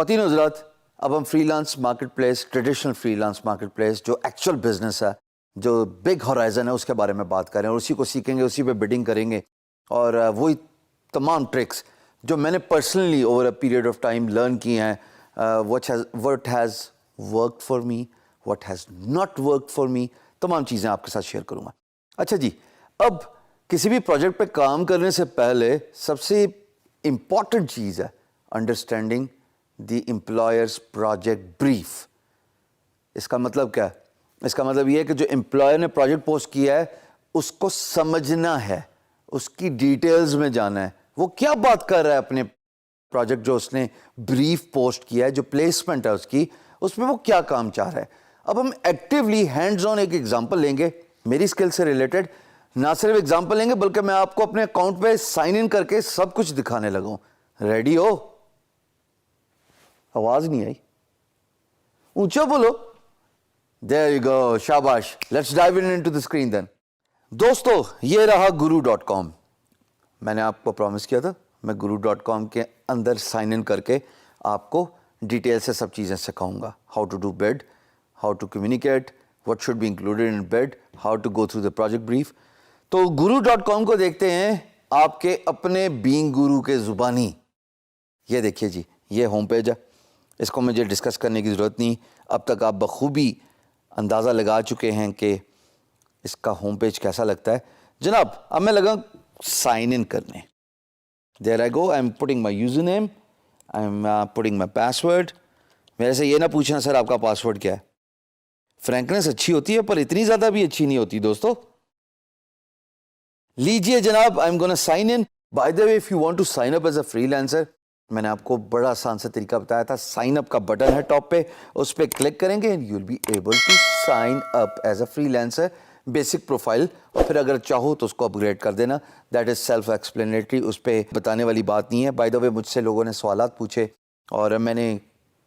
خواتین و حضرات، اب ہم free lance market place, traditional free lance market place جو ایکچوئل بزنس ہے، جو بگ ہورائزن ہے، اس کے بارے میں بات کریں اور اسی کو سیکھیں گے، اسی پہ بڈنگ کریں گے اور وہی تمام ٹرکس جو میں نے personally over a period of time learn کی ہیں، what has worked for me, what has not worked for me, تمام چیزیں آپ کے ساتھ شیئر کروں گا۔ اچھا جی، اب کسی بھی پروجیکٹ پہ کام کرنے سے پہلے سب سے امپورٹنٹ چیز ہے understanding the employers project brief. اس کا مطلب کیا ہے؟ اس کا مطلب یہ ہے کہ جو امپلائر نے پروجیکٹ پوسٹ کیا ہے اس کو سمجھنا ہے، اس کی ڈیٹیلز میں جانا ہے، وہ کیا بات کر رہا ہے اپنے پروجیکٹ جو اس نے بریف پوسٹ کیا ہے، جو پلیسمنٹ ہے اس کی، اس میں وہ کیا کام چاہ رہا ہے۔ اب ہم ایکٹیولی ہینڈز آن ایک ایگزامپل لیں گے میری اسکل سے ریلیٹڈ، نہ صرف ایگزامپل لیں گے بلکہ میں آپ کو اپنے اکاؤنٹ پہ سائن ان کر کے سب کچھ دکھانے لگا ہوں۔ ریڈی ہو؟ آواز نہیں آئی، اونچا بولو۔ There you go، شاباش۔ Let's dive into the screen then۔ دوستو، یہ رہا guru.com۔ میں نے آپ کو پرومس کیا تھا میں guru.com کے اندر سائن ان کر کے آپ کو ڈیٹیل سے سب چیزیں سکھاؤں گا۔ How to do bid, how to communicate, what should be included in bid، how to go through the project brief۔ تو guru.com کو دیکھتے ہیں آپ کے اپنے بینگ گرو کے زبانی۔ یہ دیکھیے جی، یہ ہوم پیج ہے، اس کو مجھے ڈسکس کرنے کی ضرورت نہیں، اب تک آپ بخوبی اندازہ لگا چکے ہیں کہ اس کا ہوم پیج کیسا لگتا ہے۔ جناب اب میں لگا سائن ان کرنے۔ There I go, I'm putting my user name, I'm putting my password. میرے سے یہ نہ پوچھنا سر آپ کا پاسورڈ کیا ہے۔ فرینکنس اچھی ہوتی ہے پر اتنی زیادہ بھی اچھی نہیں ہوتی دوستو۔ لیجئے جناب، I am gonna sign in. By the way, if you want to sign up as a free لانسر، میں نے آپ کو بڑا آسان سے طریقہ بتایا تھا۔ سائن اپ کا بٹن ہے ٹاپ پہ، اس پہ کلک کریں گے and you will be able to sign up as a free lancer, basic profile, اور پھر اگر چاہو تو اس کو اپ گریڈ کر دینا۔ دیٹ از سیلف ایکسپلینیٹری، اس پہ بتانے والی بات نہیں ہے۔ بائی دا وے، مجھ سے لوگوں نے سوالات پوچھے اور میں نے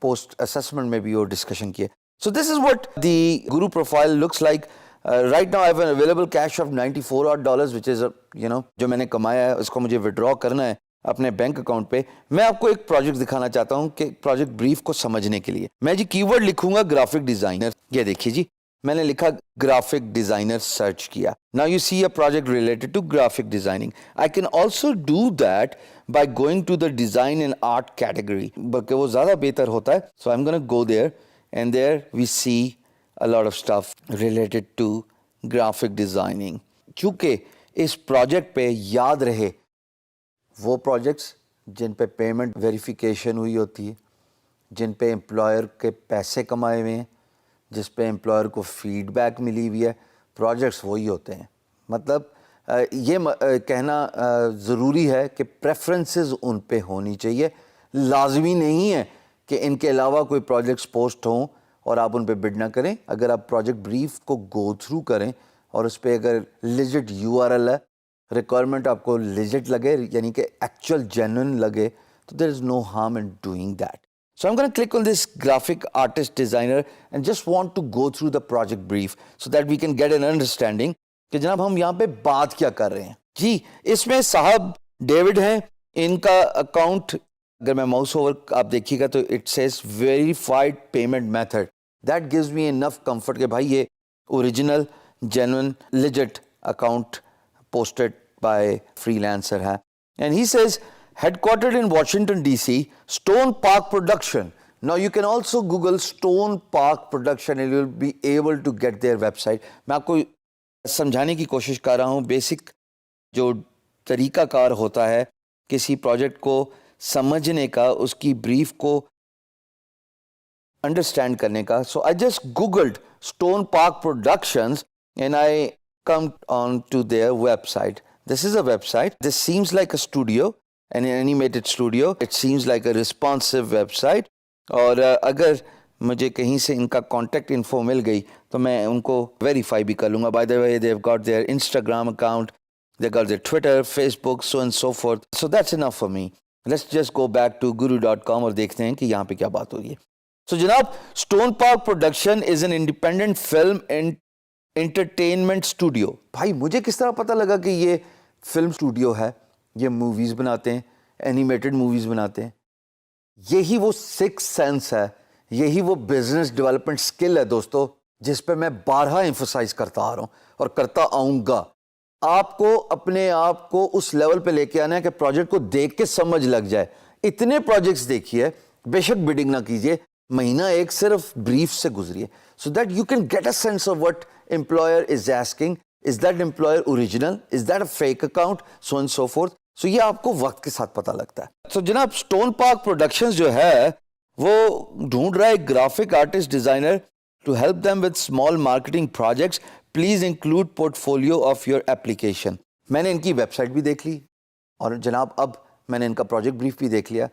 پوسٹ اسسمنٹ میں بھی وہ ڈسکشن کیے۔ So this is what the Guru profile looks like. Right now I have an available cash of $94 which is جو میں نے کمایا ہے اس کو مجھے withdraw کرنا ہے اپنے بینک اکاؤنٹ پہ۔ میں آپ کو ایک پروجیکٹ دکھانا چاہتا ہوں کہ پروجیکٹ بریف کو سمجھنے کے لیے میں جی کی ورڈ لکھوں گا گرافک ڈیزائنر۔ یہ دیکھیے جی، میں نے لکھا گرافک ڈیزائنر، سرچ کیا۔ Now you see a project related to graphic designing. I can also do that by going to the design and art category، بلکہ وہ زیادہ بہتر ہوتا ہے۔ So I'm gonna go there and there we see a lot of stuff related to graphic designing۔ چونکہ اس project پہ یاد رہے وہ پروجیکٹس جن پہ پیمنٹ ویریفیکیشن ہوئی ہوتی ہے، جن پہ امپلائر کے پیسے کمائے ہوئے ہیں، جس پہ امپلائر کو فیڈ بیک ملی ہوئی ہے، پروجیکٹس وہی ہوتے ہیں۔ مطلب یہ کہنا ضروری ہے کہ پریفرنسز ان پہ ہونی چاہیے۔ لازمی نہیں ہے کہ ان کے علاوہ کوئی پروجیکٹس پوسٹ ہوں اور آپ ان پہ بڈ نہ کریں۔ اگر آپ پروجیکٹ بریف کو گو تھرو کریں اور اس پہ اگر لیجٹ URL ہے، ریکوائرمنٹ آپ کو لیجٹ لگے، یعنی کہ ایکچوئل جینوئن لگے، تو there is no harm in doing that. So I'm going to click on this graphic artist designer and just want to go through the project brief so that we can get an understanding کہ جناب ہم یہاں پہ بات کیا کر رہے ہیں۔ جی، اس میں صاحب ڈیوڈ ہیں، ان کا اکاؤنٹ اگر میں ماؤس اوور آپ دیکھیے گا تو it says verified payment method. That gives me enough comfort کہ بھائی یہ original genuine legit account posted by freelancer ہے۔ And he says headquartered in Washington DC, Stone Park Production. Now you can also Google Stone Park Production and you'll be able to get their website۔ میں آپ کو سمجھانے کی کوشش کر رہا ہوں بیسک جو طریقہ کار ہوتا ہے کسی پروجیکٹ کو سمجھنے کا، اس کی بریف کو انڈرسٹینڈ کرنے کا۔ So I just googled Stone Park Productions and I come on to their website۔ This is a website. This seems like a studio, an animated studio. It seems like a responsive website. اور اگر مجھے کہیں سے ان کا contact info مل گئی تو میں ان کو ویریفائی بھی کر لوں گا۔ By the way they have got their Instagram account, they got their Twitter, Facebook, so and so forth. So that's enough for me. Let's just go back to guru.com اور دیکھتے ہیں کہ یہاں پہ کیا بات ہو رہی ہے۔ So جناب، Stone Park Production is an independent film and entertainment studio. بھائی مجھے کس طرح پتہ لگا کہ یہ فلم اسٹوڈیو ہے، یہ موویز بناتے ہیں، اینیمیٹڈ موویز بناتے ہیں؟ یہی وہ سکس سینس ہے, یہی وہ بزنس ڈیولپمنٹ سکل ہے دوستو, جس پہ میں بارہا ایمفسائز کرتا آ رہا ہوں اور کرتا آؤں گا. آپ کو اپنے آپ کو اس لیول پہ لے کے آنا ہے کہ پروجیکٹ کو دیکھ کے سمجھ لگ جائے. اتنے پروجیکٹس دیکھیے, بے شک بڈنگ نہ کیجیے, مہینہ ایک صرف بریف سے گزریے, so that you can get a sense of what employer is asking. Is that employer original, is that a fake account, so and so forth. So یہ آپ کو وقت کے ساتھ پتہ لگتا ہے. سو جناب اسٹون پارک پروڈکشنز جو ہے وہ ڈھونڈ رہا ہے ایک graphic artist designer to help them with small marketing projects. Please include portfolio of your application. میں نے ان کی ویب سائٹ بھی دیکھ لی اور جناب اب میں نے ان کا پروجیکٹ بریف بھی دیکھ لیا.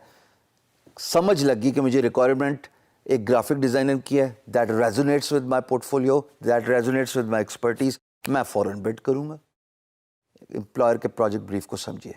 سمجھ لگی کہ مجھے ریکوائرمنٹ ایک گرافک ڈیزائنر کی ہے, that resonates with my portfolio, that resonates with my expertise. میں فوراً بڈ کروں گا. امپلائر کے پروجیکٹ بریف کو سمجھیے.